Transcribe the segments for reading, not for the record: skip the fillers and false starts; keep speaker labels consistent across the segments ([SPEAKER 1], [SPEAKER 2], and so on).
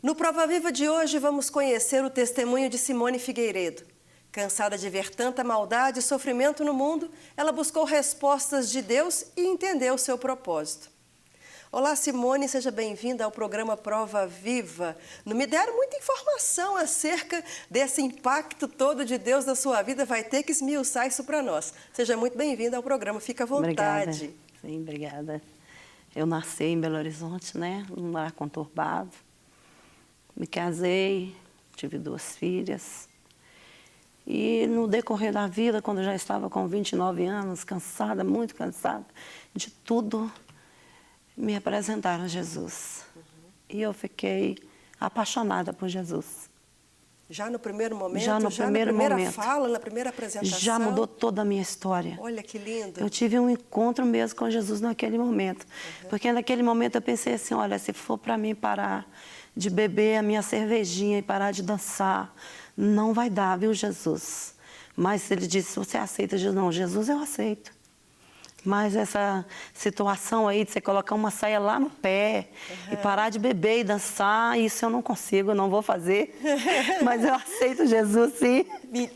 [SPEAKER 1] No Prova Viva de hoje, vamos conhecer o testemunho de Simone Figueiredo. Cansada de ver tanta maldade e sofrimento no mundo, ela buscou respostas de Deus e entendeu seu propósito. Olá, Simone, seja bem-vinda ao programa Prova Viva. Não me deram muita informação acerca desse impacto todo de Deus na sua vida, vai ter que esmiuçar isso para nós. Seja muito bem-vinda ao programa, fica à vontade.
[SPEAKER 2] Obrigada. Sim, obrigada. Eu nasci em Belo Horizonte, né, num lar conturbado. Me casei, tive 2 filhas. E no decorrer da vida, quando eu já estava com 29 anos, cansada, muito cansada de tudo, me apresentaram a Jesus. E eu fiquei apaixonada por Jesus.
[SPEAKER 1] Já no primeiro momento?
[SPEAKER 2] Já no primeiro
[SPEAKER 1] na primeira
[SPEAKER 2] momento.
[SPEAKER 1] fala, na primeira apresentação?
[SPEAKER 2] Já mudou toda a minha história.
[SPEAKER 1] Olha que lindo.
[SPEAKER 2] Eu tive um encontro mesmo com Jesus naquele momento. Porque naquele momento eu pensei assim, olha, se for para mim parar de beber a minha cervejinha e parar de dançar, não vai dar, viu, Jesus? Mas ele disse, você aceita Jesus? Não, Jesus eu aceito. Mas essa situação aí de você colocar uma saia lá no pé e parar de beber e dançar, isso eu não consigo, não vou fazer. Mas eu aceito Jesus, sim.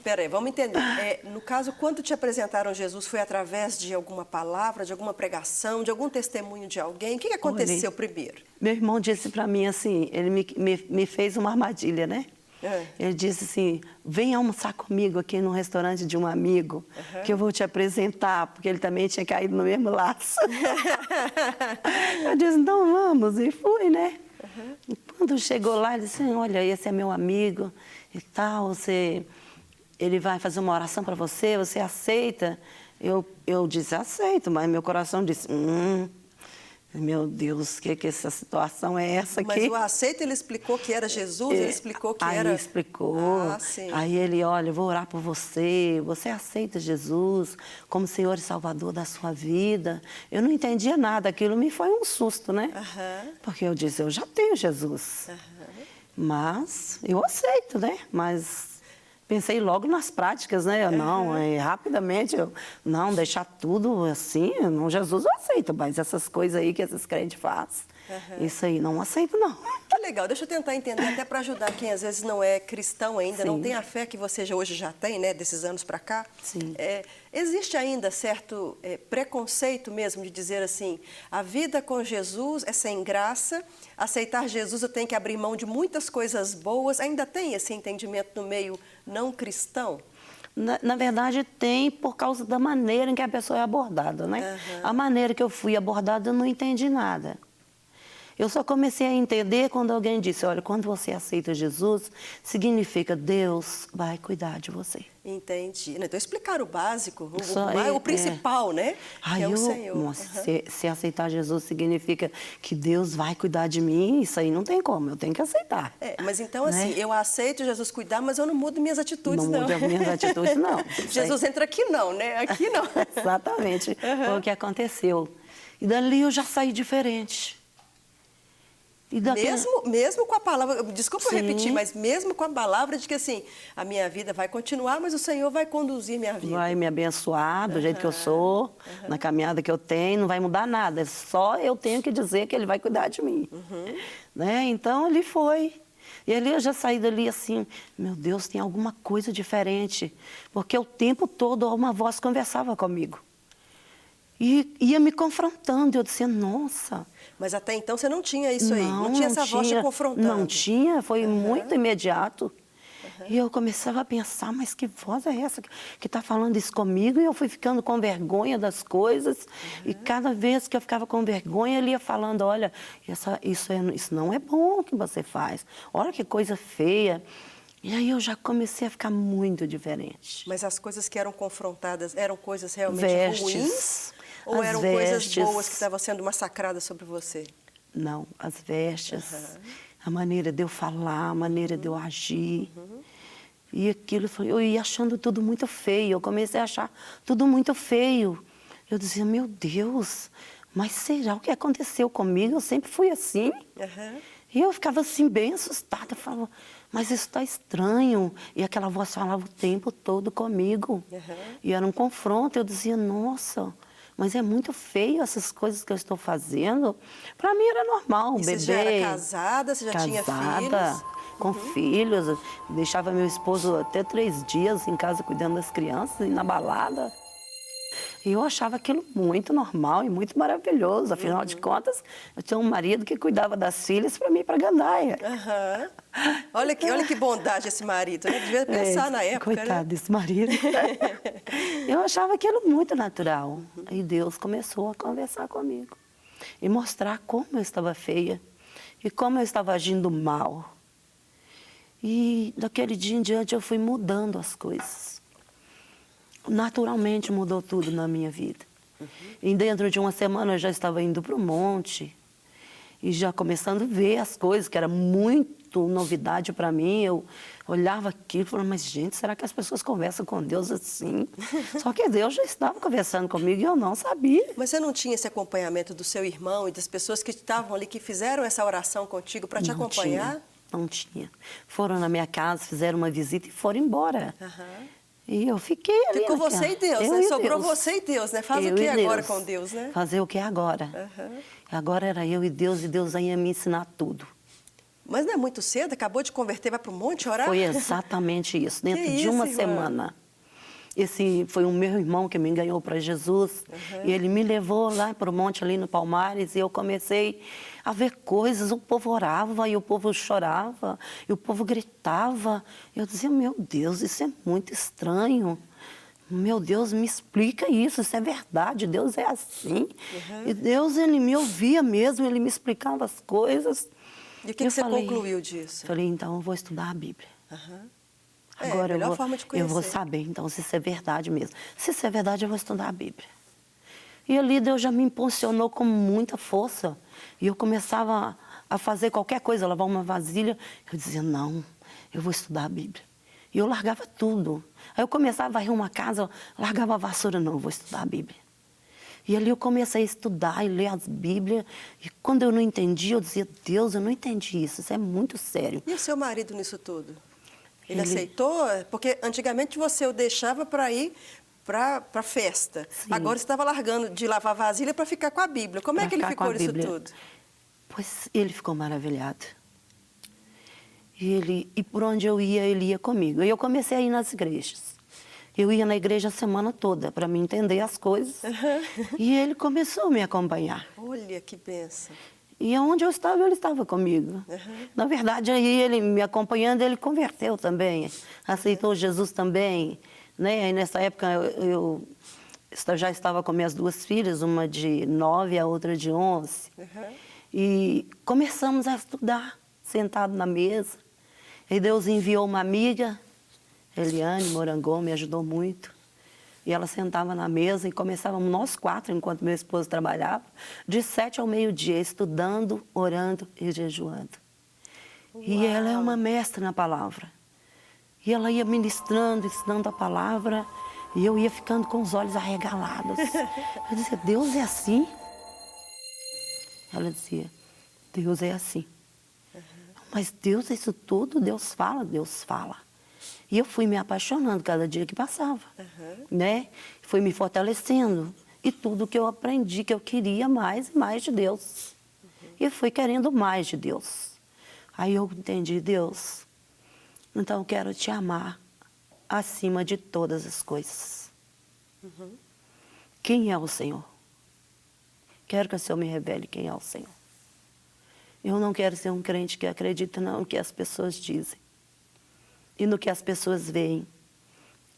[SPEAKER 1] Peraí, vamos entender. No caso, quando te apresentaram Jesus, foi através de alguma palavra, de alguma pregação, de algum testemunho de alguém? O que aconteceu primeiro?
[SPEAKER 2] Meu irmão disse para mim assim, ele me fez uma armadilha, né? Ele disse assim, vem almoçar comigo aqui no restaurante de um amigo, que eu vou te apresentar, porque ele também tinha caído no mesmo laço. Eu disse, então vamos, e fui, né? E quando chegou lá, ele disse, olha, esse é meu amigo e tal, ele vai fazer uma oração para você, você aceita? Eu disse, aceito, mas meu coração disse, meu Deus, que essa situação é essa aqui?
[SPEAKER 1] Mas o aceito, ele explicou que era Jesus? Ele explicou que era...
[SPEAKER 2] Aí explicou.
[SPEAKER 1] Ah, sim.
[SPEAKER 2] Aí ele, olha, eu vou orar por você. Você aceita Jesus como Senhor e Salvador da sua vida? Eu não entendia nada. Aquilo me foi um susto, né? Porque eu disse, eu já tenho Jesus. Mas eu aceito, né? Mas... pensei logo nas práticas, né? Rapidamente, não, deixar tudo assim, não, Jesus eu aceito, mas essas coisas aí que esses crentes fazem, isso aí não aceito, não.
[SPEAKER 1] Que legal, deixa eu tentar entender, até para ajudar quem às vezes não é cristão ainda,
[SPEAKER 2] Sim.
[SPEAKER 1] não tem a fé que você hoje já tem, né, desses anos para cá.
[SPEAKER 2] Sim.
[SPEAKER 1] Existe ainda certo preconceito mesmo de dizer assim, a vida com Jesus é sem graça, aceitar Jesus eu tenho que abrir mão de muitas coisas boas, ainda tem esse entendimento no meio não cristão?
[SPEAKER 2] Na verdade, tem por causa da maneira em que a pessoa é abordada, né? A maneira que eu fui abordada, eu não entendi nada. Eu só comecei a entender quando alguém disse, olha, quando você aceita Jesus, significa Deus vai cuidar de você.
[SPEAKER 1] Entendi. Então, explicar o básico, o principal, né?
[SPEAKER 2] Ai,
[SPEAKER 1] que é o Senhor.
[SPEAKER 2] Nossa, se aceitar Jesus significa que Deus vai cuidar de mim, isso aí não tem como, eu tenho que aceitar.
[SPEAKER 1] Mas então, assim, eu aceito Jesus cuidar, mas eu não mudo minhas atitudes, não.
[SPEAKER 2] Não mudo as minhas atitudes, não.
[SPEAKER 1] Jesus entra aqui não, né? Aqui não.
[SPEAKER 2] Exatamente, foi o que aconteceu. E dali eu já saí diferente.
[SPEAKER 1] Mesmo com a palavra, desculpa eu repetir, mas mesmo com a palavra de que assim, a minha vida vai continuar, mas o Senhor vai conduzir minha vida.
[SPEAKER 2] Vai me abençoar do jeito que eu sou, na caminhada que eu tenho, não vai mudar nada, só eu tenho que dizer que Ele vai cuidar de mim. Né? Então Ele foi. E ali eu já saí dali assim, meu Deus, tem alguma coisa diferente, porque o tempo todo uma voz conversava comigo. E ia me confrontando, eu dizia, nossa...
[SPEAKER 1] Mas até então você não tinha isso aí? Não tinha essa voz te confrontando?
[SPEAKER 2] Não tinha, foi muito imediato. E eu começava a pensar, mas que voz é essa que está falando isso comigo? E eu fui ficando com vergonha das coisas. E cada vez que eu ficava com vergonha, ele ia falando, olha, isso não é bom que você faz. Olha que coisa feia. E aí eu já comecei a ficar muito diferente.
[SPEAKER 1] Mas as coisas que eram confrontadas eram coisas realmente ruins? Ou eram coisas boas que estavam sendo massacradas sobre você?
[SPEAKER 2] Não, as vestes, a maneira de eu falar, a maneira de eu agir. E aquilo, eu ia achando tudo muito feio, eu comecei a achar tudo muito feio. Eu dizia, meu Deus, mas será o que aconteceu comigo? Eu sempre fui assim. E eu ficava assim, bem assustada, falava, mas isso está estranho. E aquela voz falava o tempo todo comigo. E era um confronto, eu dizia, nossa... mas é muito feio essas coisas que eu estou fazendo. Para mim era normal, um bebê.
[SPEAKER 1] Você já era casada? Você já tinha filhos?
[SPEAKER 2] Com filhos. Eu deixava meu esposo até 3 dias em casa cuidando das crianças e na balada. E eu achava aquilo muito normal e muito maravilhoso. Afinal de contas, eu tinha um marido que cuidava das filhas para mim ir para Gandaia.
[SPEAKER 1] Olha que bondade esse marido, né? Devia pensar na época,
[SPEAKER 2] coitado desse marido. Eu achava aquilo muito natural. E Deus começou a conversar comigo. E mostrar como eu estava feia. E como eu estava agindo mal. E daquele dia em diante eu fui mudando as coisas. Naturalmente mudou tudo na minha vida. E dentro de uma semana eu já estava indo para o monte e já começando a ver as coisas, que era muito novidade para mim. Eu olhava aquilo e falava, mas gente, será que as pessoas conversam com Deus assim? Só que Deus já estava conversando comigo e eu não sabia.
[SPEAKER 1] Mas você não tinha esse acompanhamento do seu irmão e das pessoas que estavam ali, que fizeram essa oração contigo para te acompanhar?
[SPEAKER 2] Não tinha. Foram na minha casa, fizeram uma visita e foram embora. E eu fiquei ali.
[SPEAKER 1] Ficou você e Deus, né? Sobrou você e Deus, né? Faz o que agora com Deus, né?
[SPEAKER 2] Fazer o que agora. Agora era eu e Deus ia me ensinar tudo.
[SPEAKER 1] Mas não é muito cedo? Acabou de converter, vai para o monte orar?
[SPEAKER 2] Foi exatamente isso, dentro de uma semana. Esse foi o meu irmão que me ganhou para Jesus. E ele me levou lá para o monte, ali no Palmares, e eu comecei a ver coisas. O povo orava e o povo chorava, e o povo gritava. Eu dizia, meu Deus, isso é muito estranho. Meu Deus, me explica isso é verdade, Deus é assim. E Deus, ele me ouvia mesmo, ele me explicava as coisas.
[SPEAKER 1] E o que você concluiu disso?
[SPEAKER 2] Falei, então eu vou estudar a Bíblia.
[SPEAKER 1] Agora
[SPEAKER 2] eu vou saber, então, se isso é verdade mesmo. Se isso é verdade, eu vou estudar a Bíblia. E ali Deus já me impulsionou com muita força. E eu começava a fazer qualquer coisa, lavar uma vasilha. Eu dizia, não, eu vou estudar a Bíblia. E eu largava tudo. Aí eu começava a varrer uma casa, eu largava a vassoura, não, eu vou estudar a Bíblia. E ali eu comecei a estudar e ler as Bíblias. E quando eu não entendia, eu dizia, Deus, eu não entendi isso é muito sério.
[SPEAKER 1] E o seu marido nisso tudo? Ele aceitou? Porque antigamente você o deixava para ir para a festa. Sim. Agora você estava largando de lavar vasilha para ficar com a Bíblia. Como é que ele ficou nisso tudo?
[SPEAKER 2] Pois ele ficou maravilhado. E por onde eu ia, ele ia comigo. E eu comecei a ir nas igrejas. Eu ia na igreja a semana toda para me entender as coisas. E ele começou a me acompanhar.
[SPEAKER 1] Olha que bênção.
[SPEAKER 2] E onde eu estava, ele estava comigo. Na verdade, aí ele me acompanhando, ele converteu também. Aceitou Jesus também. Né? E nessa época, eu já estava com minhas 2 filhas, uma de 9 e a outra de 11. E começamos a estudar, sentado na mesa. E Deus enviou uma amiga, Eliane Morangon, me ajudou muito. E ela sentava na mesa e começávamos nós 4, enquanto meu esposo trabalhava, de 7 ao meio-dia, estudando, orando e jejuando. Uau. E ela é uma mestra na palavra. E ela ia ministrando, ensinando a palavra, e eu ia ficando com os olhos arregalados. Eu dizia, Deus é assim? Ela dizia, Deus é assim. Mas Deus é isso tudo? Deus fala, Deus fala. E eu fui me apaixonando cada dia que passava, né? Fui me fortalecendo. E tudo que eu aprendi, que eu queria mais e mais de Deus. E fui querendo mais de Deus. Aí eu entendi, Deus, então eu quero te amar acima de todas as coisas. Quem é o Senhor? Quero que o Senhor me revele quem é o Senhor. Eu não quero ser um crente que acredita no que as pessoas dizem. E no que as pessoas veem,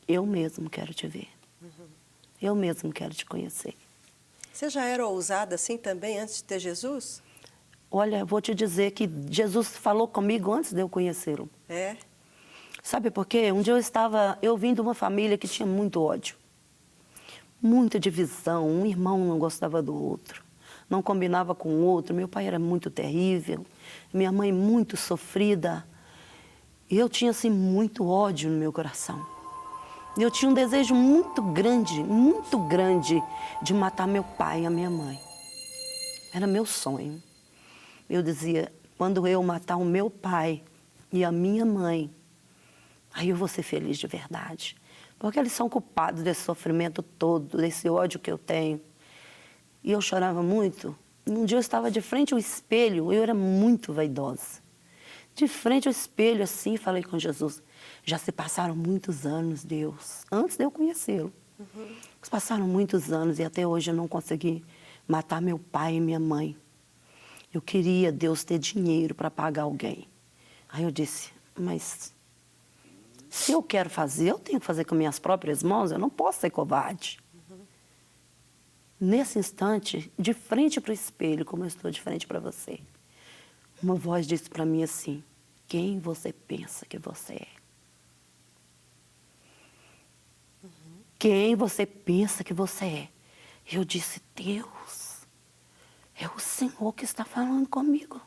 [SPEAKER 2] eu mesmo quero te ver. Eu mesmo quero te conhecer.
[SPEAKER 1] Você já era ousada assim também antes de ter Jesus?
[SPEAKER 2] Olha, vou te dizer que Jesus falou comigo antes de eu conhecê-lo.
[SPEAKER 1] É?
[SPEAKER 2] Sabe por quê? Um dia eu vim de uma família que tinha muito ódio. Muita divisão, um irmão não gostava do outro. Não combinava com o outro, meu pai era muito terrível, minha mãe muito sofrida. E eu tinha, assim, muito ódio no meu coração. E eu tinha um desejo muito grande de matar meu pai e a minha mãe. Era meu sonho. Eu dizia, quando eu matar o meu pai e a minha mãe, aí eu vou ser feliz de verdade. Porque eles são culpados desse sofrimento todo, desse ódio que eu tenho. E eu chorava muito. Um dia eu estava de frente ao espelho, eu era muito vaidosa. De frente ao espelho, assim, falei com Jesus. Já se passaram muitos anos, Deus, antes de eu conhecê-lo. Se passaram muitos anos e até hoje eu não consegui matar meu pai e minha mãe. Eu queria, Deus, ter dinheiro para pagar alguém. Aí eu disse, mas se eu quero fazer, eu tenho que fazer com minhas próprias mãos, eu não posso ser covarde. Nesse instante, de frente para o espelho, como eu estou de frente para você, uma voz disse para mim assim, quem você pensa que você é? Quem você pensa que você é? Eu disse, Deus, é o Senhor que está falando comigo.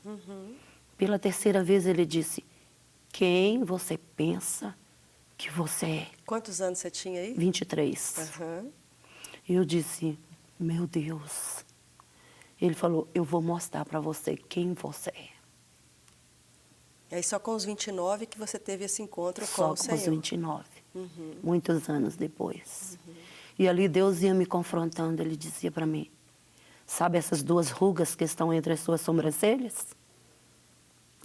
[SPEAKER 2] Pela terceira vez ele disse, quem você pensa que você é?
[SPEAKER 1] Quantos anos você tinha aí?
[SPEAKER 2] 23. E eu disse, meu Deus. Ele falou, eu vou mostrar para você quem você é.
[SPEAKER 1] E aí só com os 29 que você teve esse encontro com
[SPEAKER 2] Só
[SPEAKER 1] o
[SPEAKER 2] com
[SPEAKER 1] Senhor.
[SPEAKER 2] os 29. Muitos anos depois. E ali Deus ia me confrontando, ele dizia para mim, sabe essas duas rugas que estão entre as suas sobrancelhas?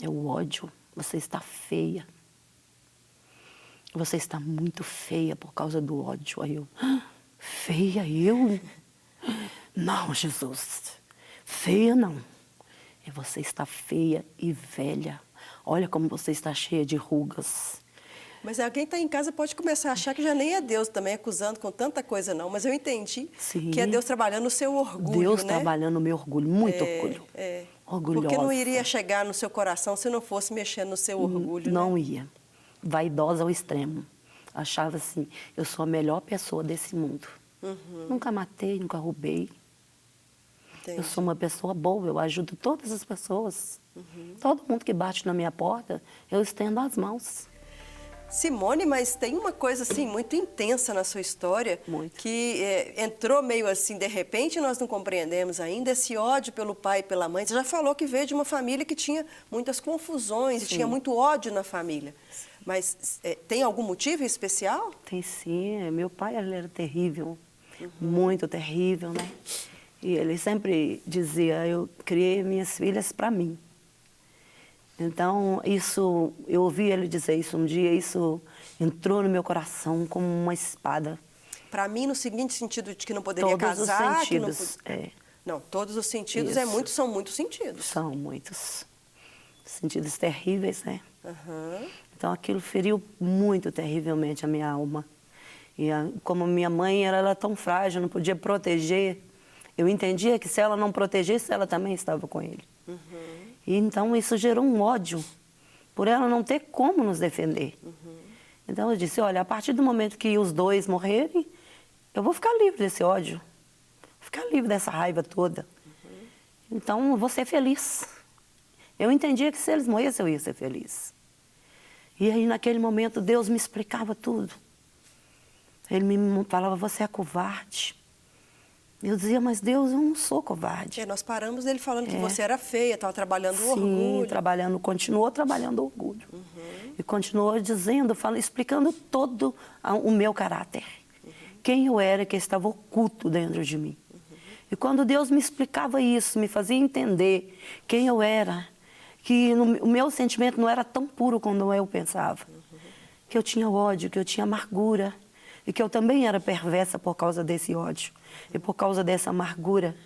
[SPEAKER 2] É o ódio, você está feia. Você está muito feia por causa do ódio. Aí eu, feia eu? Não, Jesus, feia não. E você está feia e velha. Olha como você está cheia de rugas.
[SPEAKER 1] Mas alguém está em casa pode começar a achar que já nem é Deus também acusando com tanta coisa não. Mas eu entendi que é Deus trabalhando no seu orgulho,
[SPEAKER 2] Deus
[SPEAKER 1] né?
[SPEAKER 2] trabalhando no meu orgulho, muito orgulho. Orgulhosa.
[SPEAKER 1] Porque não iria chegar no seu coração se não fosse mexendo no seu orgulho,
[SPEAKER 2] Não
[SPEAKER 1] né?
[SPEAKER 2] ia. Vaidosa ao extremo. Achava assim, eu sou a melhor pessoa desse mundo. Nunca matei, nunca roubei.
[SPEAKER 1] Entendi.
[SPEAKER 2] Eu sou uma pessoa boa, eu ajudo todas as pessoas. Todo mundo que bate na minha porta, eu estendo as mãos.
[SPEAKER 1] Simone, mas tem uma coisa assim muito intensa na sua história,
[SPEAKER 2] Muito.
[SPEAKER 1] que entrou meio assim de repente, nós não compreendemos ainda esse ódio pelo pai e pela mãe. Você já falou que veio de uma família que tinha muitas confusões, e tinha muito ódio na família. Mas tem algum motivo especial?
[SPEAKER 2] Tem sim, meu pai ele era terrível, muito terrível, né? E ele sempre dizia, eu criei minhas filhas para mim. Então, isso, eu ouvi ele dizer isso um dia, isso entrou no meu coração como uma espada.
[SPEAKER 1] Para mim, no seguinte sentido de que não poderia
[SPEAKER 2] Todos
[SPEAKER 1] casar...
[SPEAKER 2] os sentidos,
[SPEAKER 1] Não, todos os sentidos
[SPEAKER 2] Isso.
[SPEAKER 1] são muitos sentidos.
[SPEAKER 2] São muitos. Sentidos terríveis, né? Então, aquilo feriu muito terrivelmente a minha alma. E como minha mãe era tão frágil, não podia proteger, eu entendia que se ela não protegesse, ela também estava com ele. E então isso gerou um ódio, por ela não ter como nos defender. Então eu disse, olha, a partir do momento que os dois morrerem, eu vou ficar livre desse ódio, vou ficar livre dessa raiva toda. Então eu vou ser feliz. Eu entendia que se eles morressem, eu ia ser feliz. E aí naquele momento Deus me explicava tudo. Ele me falava, você é covarde. Eu dizia, mas Deus, eu não sou covarde.
[SPEAKER 1] Nós paramos dele falando que você era feia, estava trabalhando o
[SPEAKER 2] Sim,
[SPEAKER 1] orgulho.
[SPEAKER 2] continuou trabalhando o orgulho. E continuou dizendo, explicando todo o meu caráter. Quem eu era que estava oculto dentro de mim. E quando Deus me explicava isso, me fazia entender quem eu era, que o meu sentimento não era tão puro como eu pensava. Que eu tinha ódio, que eu tinha amargura. E que eu também era perversa por causa desse ódio e por causa dessa amargura.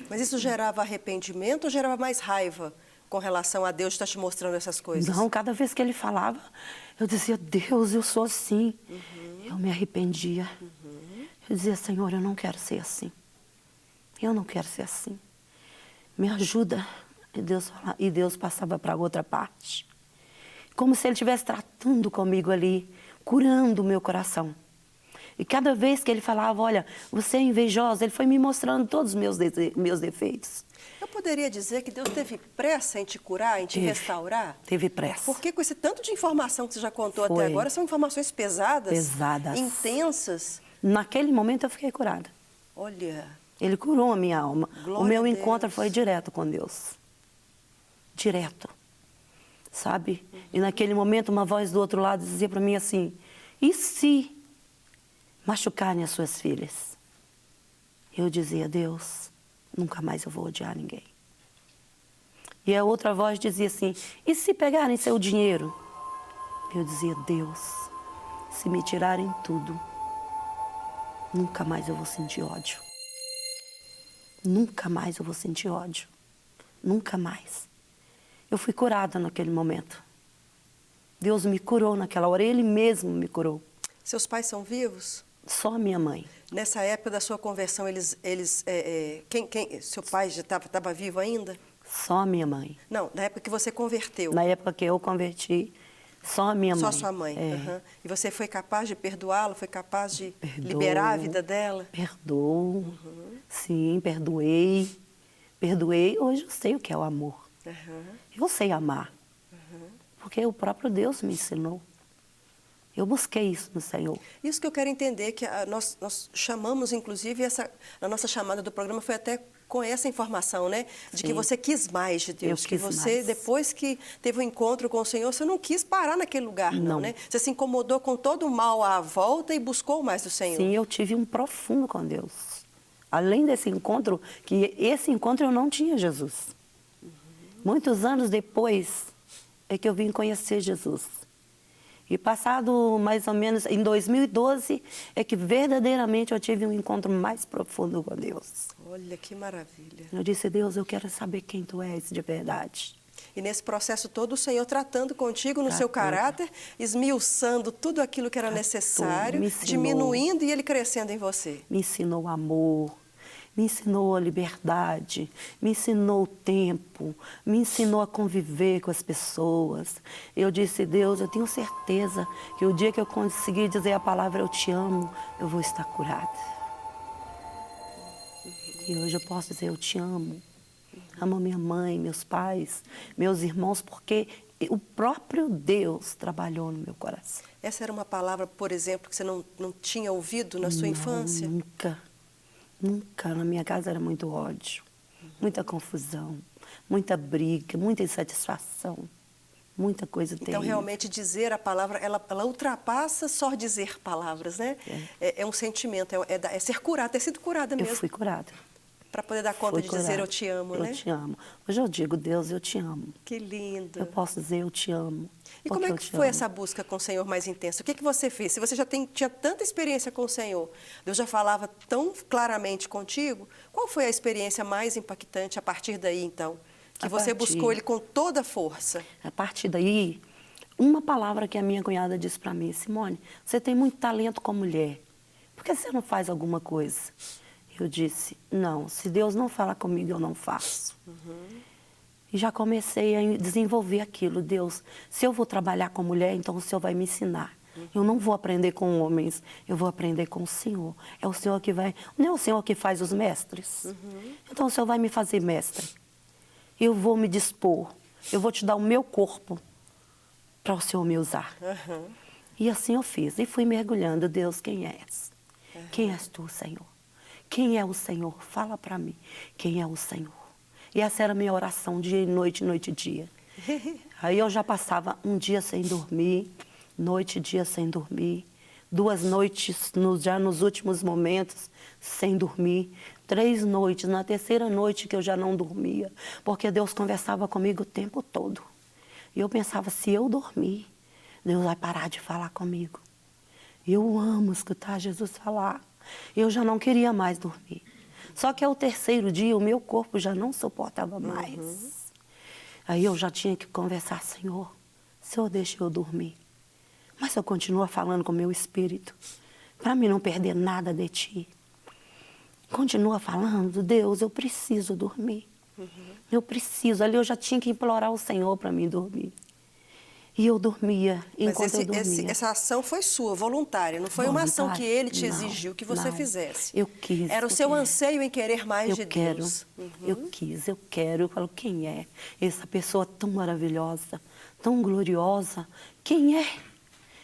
[SPEAKER 1] Mas isso gerava arrependimento ou gerava mais raiva com relação a Deus estar te mostrando essas coisas?
[SPEAKER 2] Não, cada vez que ele falava, eu dizia, Deus, eu sou assim. Eu me arrependia. Eu dizia, Senhor, eu não quero ser assim. Eu não quero ser assim. Me ajuda. E Deus passava para outra parte. Como se ele estivesse tratando comigo ali, curando o meu coração. E cada vez que ele falava, olha, você é invejosa, ele foi me mostrando todos os meus defeitos.
[SPEAKER 1] Eu poderia dizer que Deus teve pressa em te curar, em te restaurar?
[SPEAKER 2] Teve pressa.
[SPEAKER 1] Porque com esse tanto de informação que você já contou até agora, são informações pesadas, intensas.
[SPEAKER 2] Naquele momento eu fiquei curada.
[SPEAKER 1] Olha.
[SPEAKER 2] Ele curou a minha alma.
[SPEAKER 1] Glória
[SPEAKER 2] o meu
[SPEAKER 1] a Deus.
[SPEAKER 2] encontro foi direto com Deus. Direto. Sabe? E naquele momento uma voz do outro lado dizia para mim assim, e se machucarem as suas filhas? Eu dizia, Deus, nunca mais eu vou odiar ninguém. E a outra voz dizia assim, e se pegarem seu dinheiro? Eu dizia, Deus, se me tirarem tudo, nunca mais eu vou sentir ódio. Nunca mais eu vou sentir ódio. Nunca mais. Eu fui curada naquele momento. Deus me curou naquela hora, Ele mesmo me curou.
[SPEAKER 1] Seus pais são vivos?
[SPEAKER 2] Só a minha mãe.
[SPEAKER 1] Nessa época da sua conversão, seu pai já estava vivo ainda?
[SPEAKER 2] Só a minha mãe.
[SPEAKER 1] Não, na época que você converteu.
[SPEAKER 2] Na época que eu converti, só a minha mãe.
[SPEAKER 1] Só sua mãe. Uhum. E você foi capaz de perdoá-la? Foi capaz de liberar a vida dela?
[SPEAKER 2] Perdoou. Sim, perdoei. Perdoei. Hoje eu sei o que é o amor. Eu sei amar. Porque o próprio Deus me ensinou. Eu busquei isso no Senhor.
[SPEAKER 1] Isso que eu quero entender, que nós chamamos, inclusive, a nossa chamada do programa foi até com essa informação, né? De que você quis mais de Deus. Que você, depois que teve um encontro com o Senhor, você não quis parar naquele lugar, não, né? Você se incomodou com todo o mal à volta e buscou mais do Senhor.
[SPEAKER 2] Sim, eu tive um profundo com Deus. Além desse encontro, que esse encontro eu não tinha Jesus. Muitos anos depois é que eu vim conhecer Jesus. E passado mais ou menos, em 2012, é que verdadeiramente eu tive um encontro mais profundo com Deus.
[SPEAKER 1] Olha, que maravilha.
[SPEAKER 2] Eu disse, Deus, eu quero saber quem Tu és de verdade.
[SPEAKER 1] E nesse processo todo, o Senhor tratando contigo no seu caráter, esmiuçando tudo aquilo que era necessário, diminuindo e Ele crescendo em você.
[SPEAKER 2] Me ensinou amor. Me ensinou a liberdade, me ensinou o tempo, me ensinou a conviver com as pessoas. Eu disse, Deus, eu tenho certeza que o dia que eu conseguir dizer a palavra eu te amo, eu vou estar curada. E hoje eu posso dizer, eu te amo. Amo minha mãe, meus pais, meus irmãos, porque o próprio Deus trabalhou no meu coração.
[SPEAKER 1] Essa era uma palavra, por exemplo, que você não tinha ouvido na sua infância?
[SPEAKER 2] Nunca. Nunca. Na minha casa era muito ódio, muita confusão, muita briga, muita insatisfação, muita coisa terrível.
[SPEAKER 1] Então, realmente, dizer a palavra, ela ultrapassa só dizer palavras, né? É um sentimento, é ser curada, ter sido curada mesmo.
[SPEAKER 2] Eu fui curada.
[SPEAKER 1] Para poder dar conta de dizer eu te amo, né?
[SPEAKER 2] Eu te amo. Hoje eu digo, Deus, eu te amo.
[SPEAKER 1] Que lindo.
[SPEAKER 2] Eu posso dizer, eu te amo.
[SPEAKER 1] E como é que foi essa busca com o Senhor mais intensa? O que você fez? Se você já tinha tanta experiência com o Senhor, Deus já falava tão claramente contigo, qual foi a experiência mais impactante a partir daí, então? Que você buscou Ele com toda a força?
[SPEAKER 2] A partir daí, uma palavra que a minha cunhada disse para mim, Simone, você tem muito talento como mulher, por que você não faz alguma coisa? Eu disse, não, se Deus não falar comigo, eu não faço. E já comecei a desenvolver aquilo. Deus, se eu vou trabalhar com mulher, então o Senhor vai me ensinar. Eu não vou aprender com homens, eu vou aprender com o Senhor. É o Senhor que vai... Não é o Senhor que faz os mestres? Então o Senhor vai me fazer mestre. Eu vou me dispor, eu vou te dar o meu corpo para o Senhor me usar. E assim eu fiz. E fui mergulhando. Deus, quem és? Quem és tu, Senhor? Quem é o Senhor? Fala para mim. Quem é o Senhor? E essa era a minha oração, dia e noite e dia. Aí eu já passava um dia sem dormir, noite e dia sem dormir, 2 noites já nos últimos momentos sem dormir, 3 noites, na 3ª noite que eu já não dormia, porque Deus conversava comigo o tempo todo. E eu pensava, se eu dormir, Deus vai parar de falar comigo. Eu amo escutar Jesus falar. Eu já não queria mais dormir. Só que ao 3º dia, o meu corpo já não suportava mais. Aí eu já tinha que conversar, Senhor deixa eu dormir. Mas eu continuo falando com o meu espírito, para mim não perder nada de Ti. Continua falando, Deus, eu preciso dormir. Eu preciso. Ali eu já tinha que implorar ao Senhor para mim dormir. E eu dormia, enquanto eu dormia.
[SPEAKER 1] Essa ação foi sua, voluntária, não foi uma ação que Ele te exigiu que você fizesse.
[SPEAKER 2] Eu quis.
[SPEAKER 1] Era o seu anseio em querer mais de Deus.
[SPEAKER 2] Eu quero. Eu falo, quem é essa pessoa tão maravilhosa, tão gloriosa? Quem é?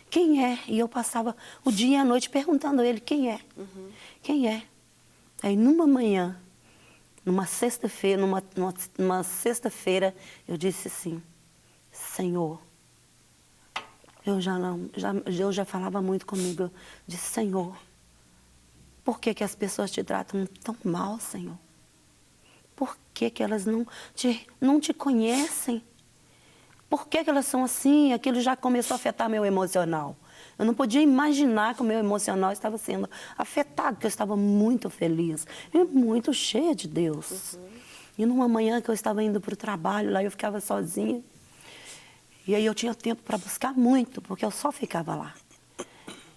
[SPEAKER 2] Quem é? E eu passava o dia e a noite perguntando a Ele, quem é? Quem é? Aí numa manhã, numa sexta-feira, numa sexta-feira, eu disse assim, Senhor, Deus já falava muito comigo, eu disse, Senhor, por que as pessoas te tratam tão mal, Senhor? por que que elas não te conhecem? Por que que elas são assim? Aquilo já começou a afetar meu emocional. Eu não podia imaginar que o meu emocional estava sendo afetado, porque eu estava muito feliz e muito cheia de Deus. E numa manhã que eu estava indo para o trabalho, lá eu ficava sozinha. E aí eu tinha tempo para buscar muito, porque eu só ficava lá.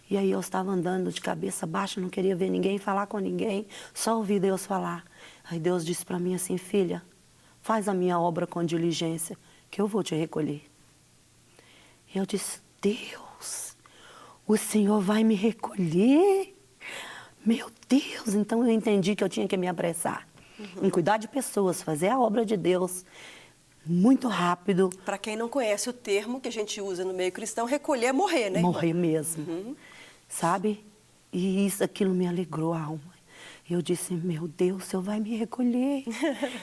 [SPEAKER 2] E aí eu estava andando de cabeça baixa, não queria ver ninguém, falar com ninguém, só ouvir Deus falar. Aí Deus disse para mim assim, filha, faz a minha obra com diligência, que eu vou te recolher. E eu disse, Deus, o Senhor vai me recolher? Meu Deus, então eu entendi que eu tinha que me apressar. Em cuidar de pessoas, fazer a obra de Deus muito rápido.
[SPEAKER 1] Para quem não conhece o termo que a gente usa no meio cristão, recolher é morrer, né, irmã?
[SPEAKER 2] Morrer mesmo, sabe? E aquilo me alegrou a alma. Eu disse, meu Deus, o Senhor vai me recolher.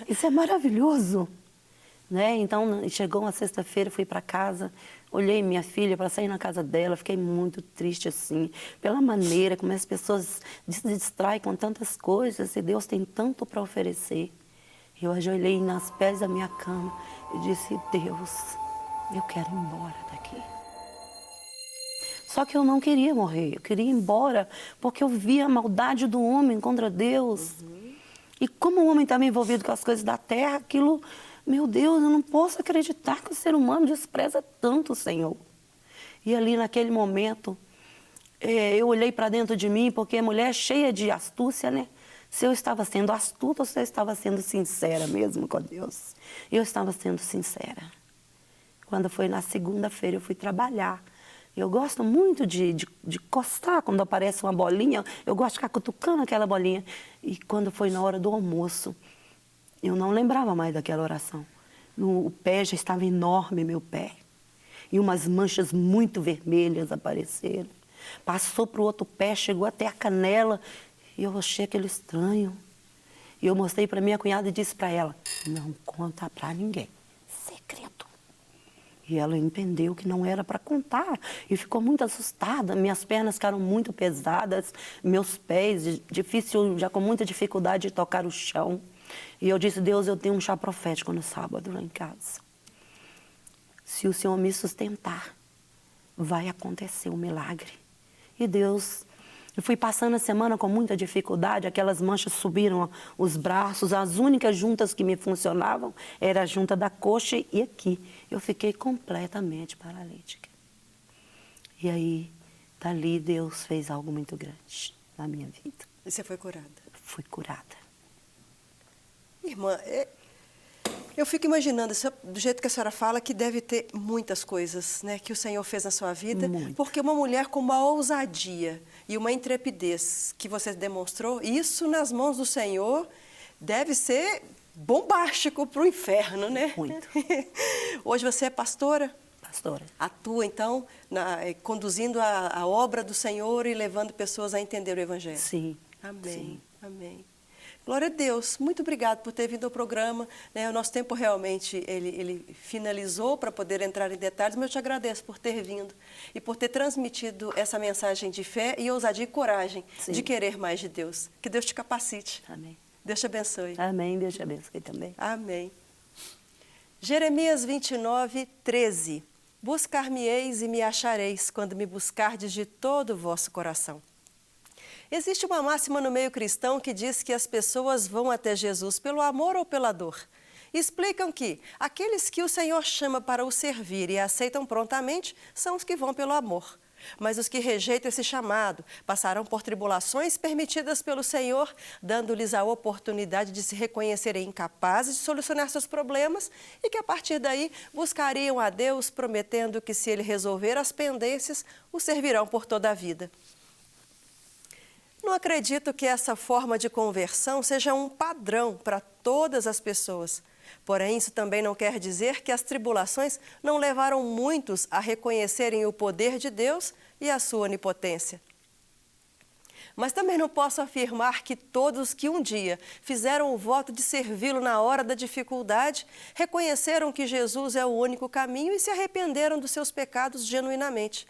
[SPEAKER 2] Isso é maravilhoso. Né? Então, chegou uma sexta-feira, fui para casa, olhei minha filha para sair na casa dela, fiquei muito triste assim, pela maneira como as pessoas se distraem com tantas coisas e Deus tem tanto para oferecer. Eu ajoelhei nos pés da minha cama e disse, Deus, eu quero ir embora daqui. Só que eu não queria morrer, eu queria ir embora, porque eu via a maldade do homem contra Deus. E como o homem está envolvido com as coisas da terra, aquilo, meu Deus, eu não posso acreditar que o ser humano despreza tanto o Senhor. E ali naquele momento, eu olhei para dentro de mim, porque a mulher é cheia de astúcia, né? Se eu estava sendo astuta ou se eu estava sendo sincera mesmo com Deus. Eu estava sendo sincera. Quando foi na segunda-feira, eu fui trabalhar. Eu gosto muito de coçar quando aparece uma bolinha. Eu gosto de ficar cutucando aquela bolinha. E quando foi na hora do almoço, eu não lembrava mais daquela oração. O pé já estava enorme, meu pé. E umas manchas muito vermelhas apareceram. Passou para o outro pé, chegou até a canela. E eu achei aquele estranho. E eu mostrei para minha cunhada e disse para ela, não conta para ninguém, segredo. E ela entendeu que não era para contar e ficou muito assustada. Minhas pernas ficaram muito pesadas, meus pés, difícil, já com muita dificuldade de tocar o chão. E eu disse, Deus, eu tenho um chá profético no sábado lá em casa. Se o Senhor me sustentar, vai acontecer um milagre. E Deus... Eu fui passando a semana com muita dificuldade, aquelas manchas subiram os braços, as únicas juntas que me funcionavam era a junta da coxa e aqui. Eu fiquei completamente paralítica. E aí, dali, Deus fez algo muito grande na minha vida.
[SPEAKER 1] E você foi curada?
[SPEAKER 2] Fui curada.
[SPEAKER 1] Irmã, eu fico imaginando, do jeito que a senhora fala, que deve ter muitas coisas, né, que o Senhor fez na sua vida.
[SPEAKER 2] Muito.
[SPEAKER 1] Porque uma mulher com uma ousadia e uma intrepidez que você demonstrou, isso nas mãos do Senhor deve ser bombástico para o inferno, né?
[SPEAKER 2] Muito.
[SPEAKER 1] Hoje você é pastora?
[SPEAKER 2] Pastora.
[SPEAKER 1] Atua, então, conduzindo a obra do Senhor e levando pessoas a entender o Evangelho.
[SPEAKER 2] Sim.
[SPEAKER 1] Amém.
[SPEAKER 2] Sim.
[SPEAKER 1] Amém. Glória a Deus, muito obrigado por ter vindo ao programa. O nosso tempo realmente ele finalizou para poder entrar em detalhes, mas eu te agradeço por ter vindo e por ter transmitido essa mensagem de fé e ousadia e coragem de querer mais de Deus. Que Deus te capacite.
[SPEAKER 2] Amém.
[SPEAKER 1] Deus te abençoe.
[SPEAKER 2] Amém, Deus te abençoe também.
[SPEAKER 1] Amém. Jeremias 29, 13. Buscar-me-eis e me achareis, quando me buscardes de todo o vosso coração. Existe uma máxima no meio cristão que diz que as pessoas vão até Jesus pelo amor ou pela dor. Explicam que aqueles que o Senhor chama para o servir e aceitam prontamente são os que vão pelo amor. Mas os que rejeitam esse chamado passarão por tribulações permitidas pelo Senhor, dando-lhes a oportunidade de se reconhecerem incapazes de solucionar seus problemas e que a partir daí buscariam a Deus, prometendo que se Ele resolver as pendências, o servirão por toda a vida. Não acredito que essa forma de conversão seja um padrão para todas as pessoas. Porém, isso também não quer dizer que as tribulações não levaram muitos a reconhecerem o poder de Deus e a sua onipotência. Mas também não posso afirmar que todos que um dia fizeram o voto de servi-lo na hora da dificuldade, reconheceram que Jesus é o único caminho e se arrependeram dos seus pecados genuinamente.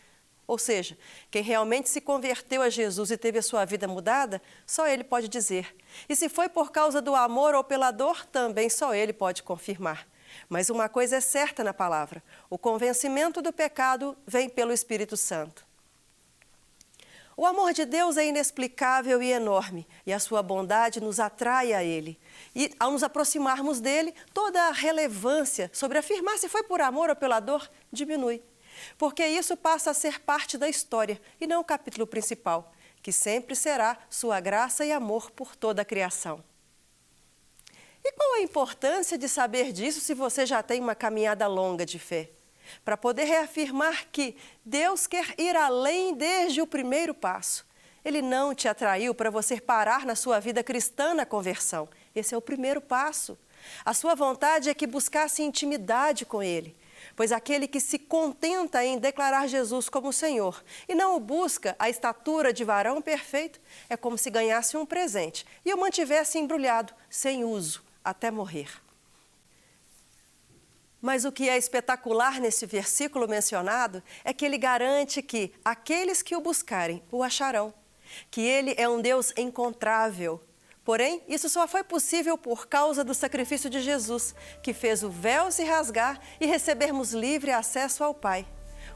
[SPEAKER 1] Ou seja, quem realmente se converteu a Jesus e teve a sua vida mudada, só Ele pode dizer. E se foi por causa do amor ou pela dor, também só Ele pode confirmar. Mas uma coisa é certa na palavra: o convencimento do pecado vem pelo Espírito Santo. O amor de Deus é inexplicável e enorme, e a sua bondade nos atrai a Ele. E ao nos aproximarmos dele, toda a relevância sobre afirmar se foi por amor ou pela dor diminui. Porque isso passa a ser parte da história e não o capítulo principal, que sempre será sua graça e amor por toda a criação. E qual a importância de saber disso se você já tem uma caminhada longa de fé? Para poder reafirmar que Deus quer ir além desde o primeiro passo. Ele não te atraiu para você parar na sua vida cristã na conversão. Esse é o primeiro passo. A sua vontade é que buscasse intimidade com Ele. Pois aquele que se contenta em declarar Jesus como Senhor e não o busca a estatura de varão perfeito, é como se ganhasse um presente e o mantivesse embrulhado, sem uso, até morrer. Mas o que é espetacular nesse versículo mencionado é que ele garante que aqueles que o buscarem o acharão, que ele é um Deus encontrável. Porém, isso só foi possível por causa do sacrifício de Jesus, que fez o véu se rasgar e recebermos livre acesso ao Pai.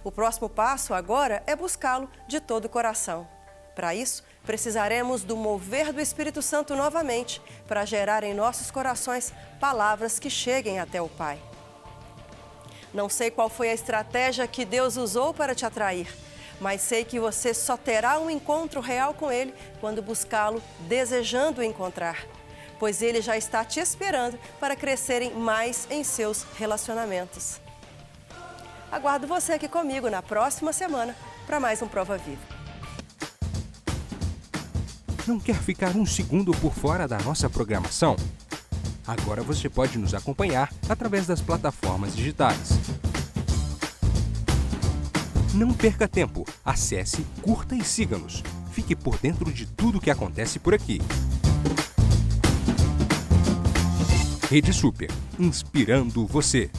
[SPEAKER 1] O próximo passo agora é buscá-lo de todo o coração. Para isso, precisaremos do mover do Espírito Santo novamente, para gerar em nossos corações palavras que cheguem até o Pai. Não sei qual foi a estratégia que Deus usou para te atrair, mas sei que você só terá um encontro real com Ele quando buscá-lo desejando encontrar, pois Ele já está te esperando para crescerem mais em seus relacionamentos. Aguardo você aqui comigo na próxima semana para mais um Prova Viva.
[SPEAKER 3] Não quer ficar um segundo por fora da nossa programação? Agora você pode nos acompanhar através das plataformas digitais. Não perca tempo, acesse, curta e siga-nos. Fique por dentro de tudo o que acontece por aqui. Rede Super, inspirando você.